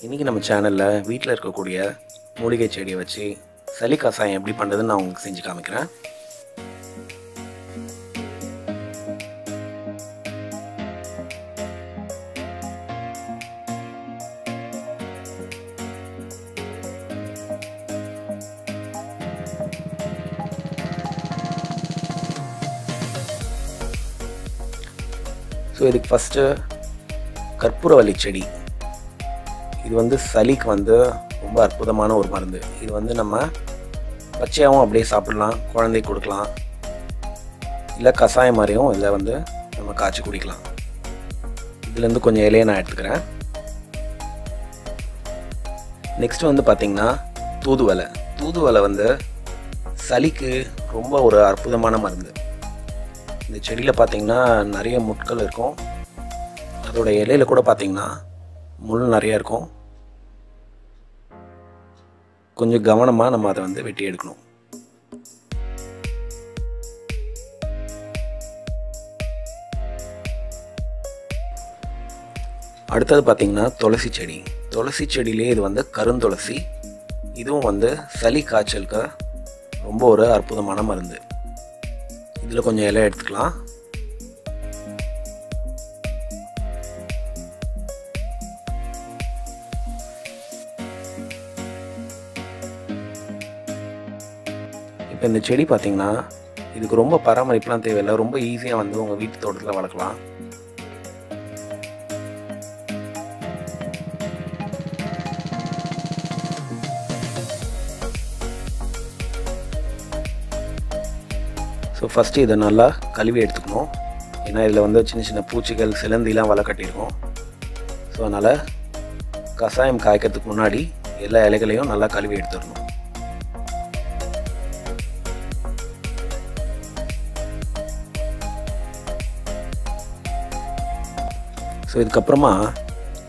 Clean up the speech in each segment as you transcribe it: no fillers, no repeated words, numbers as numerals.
இன்றைக்கி நம்ம சேனலில் வீட்டில் இருக்கக்கூடிய மூலிகை செடியை வச்சு சளி கசாயம் எப்படி பண்ணுறதுன்னு நான் உங்களுக்கு செஞ்சு காமிக்கிறேன். இதுக்கு ஃபஸ்ட்டு கற்பூரவள்ளி செடி. இது சளிக்கு ரொம்ப அற்புதமான ஒரு மருந்து. இது நம்ம பச்சையாகவும் அப்படியே சாப்பிடலாம், குழந்தைக்கு கொடுக்கலாம், இல்லை கஷாயம் மாதிரியும் இதில் நம்ம காய்ச்சி குடிக்கலாம். இதுலேருந்து கொஞ்சம் இலையை நான் எடுத்துக்கிறேன். நெக்ஸ்ட் பார்த்திங்கன்னா தூதுவளை. தூதுவளை சளிக்கு ரொம்ப ஒரு அற்புதமான மருந்து. இந்த செடியில் பார்த்திங்கன்னா நிறைய முட்கள் இருக்கும். அதோட இலையில் கூட பார்த்திங்கன்னா முள் நிறைய இருக்கும். கொஞ்சம் கவனமாக நம்ம அதை வெட்டி எடுக்கணும். அடுத்தது பார்த்திங்கன்னா துளசி செடி. துளசி செடியிலே இது கருந்துளசி. இதுவும் சளி காய்ச்சலுக்கு ரொம்ப ஒரு அற்புதமான மருந்து. இதில் கொஞ்சம் இலை எடுத்துக்கலாம். இப்போ இந்த செடி பார்த்தீங்கன்னா இதுக்கு ரொம்ப பராமரிப்புலாம் தேவையில்லை. ரொம்ப ஈஸியாக உங்கள் வீட்டு தோட்டத்தில் வளர்க்கலாம். ஸோ ஃபஸ்ட்டு இதை நல்லா கழுவி எடுத்துக்கணும். ஏன்னா இதில் சின்ன சின்ன பூச்சிகள், சிலந்திலாம் வலை கட்டியிருக்கோம். ஸோ அதனால் கஷாயம் காய்க்கிறதுக்கு முன்னாடி எல்லா இலைகளையும் நல்லா கழுவி எடுத்துடணும். ஸோ இதுக்கப்புறமா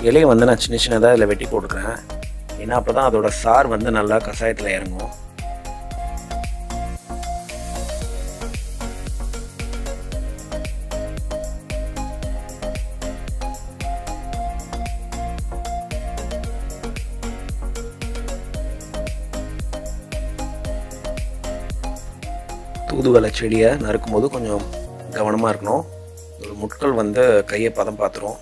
இலையை நான் சின்ன சின்னதாக இதில் வெட்டி போட்டுக்கிறேன். ஏன்னா அப்போ தான் அதோட சார் நல்லா கஷாயத்தில் இறங்கும். தூதுவளை செடியை நறுக்கும்போது கொஞ்சம் கவனமாக இருக்கணும். ஒரு முட்கள் கையை பதம் பார்த்துரும்.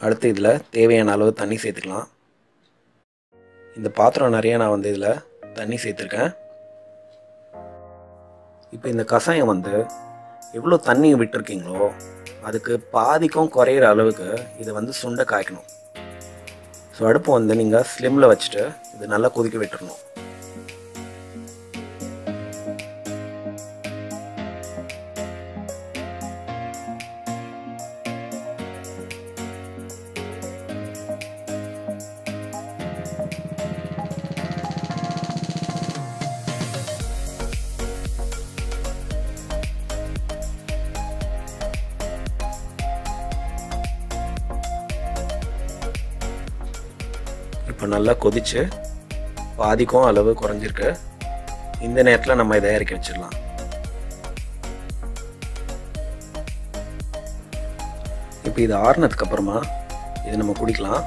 அடுத்து இதில் தேவையான அளவு தண்ணி சேர்த்துக்கலாம். இந்த பாத்திரம் நிறைய நான் இதில் தண்ணி சேர்த்துருக்கேன். இப்போ இந்த கஷாயம் எவ்வளோ தண்ணி விட்டுருக்கீங்களோ அதுக்கு பாதிக்கும் குறையிற அளவுக்கு இதை சுண்டை காய்க்கணும். ஸோ அடுப்பு நீங்கள் ஸ்லிம்மில் வச்சுட்டு இது நல்லா கொதிக்க விட்டுறணும். இப்போ நல்லா கொதிச்சு பாதிக்கும் அளவு குறைஞ்சிருக்கு. இந்த நேரத்தில் நம்ம இதை இறக்கி வச்சிடலாம். இப்போ இது ஆறுனதுக்கு அப்புறமா இதை நம்ம குடிக்கலாம்.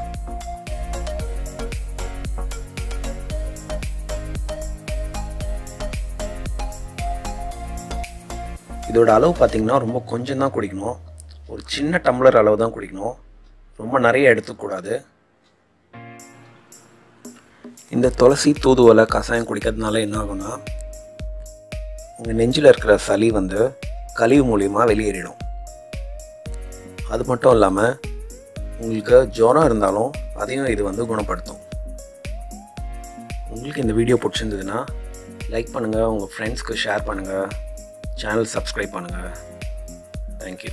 இதோட அளவு பார்த்திங்கன்னா ரொம்ப கொஞ்சம் தான் குடிக்கணும். ஒரு சின்ன டம்ளர் அளவு தான் குடிக்கணும். ரொம்ப நிறைய எடுத்துக்கூடாது. இந்த துளசி தூதுவளை கஷாயம் குடிக்கிறதுனால என்ன ஆகும்னா உங்கள் நெஞ்சில் இருக்கிற சளி கழிவு மூலியமாக வெளியேறிடும். அது மட்டும் இல்லாமல் உங்களுக்கு ஜுரம் இருந்தாலும் அதையும் இது குணப்படுத்தும். உங்களுக்கு இந்த வீடியோ பிடிச்சிருந்ததுன்னா லைக் பண்ணுங்கள், உங்கள் ஃப்ரெண்ட்ஸ்க்கு ஷேர் பண்ணுங்கள், சேனல் சப்ஸ்கிரைப் பண்ணுங்கள். தேங்க்யூ.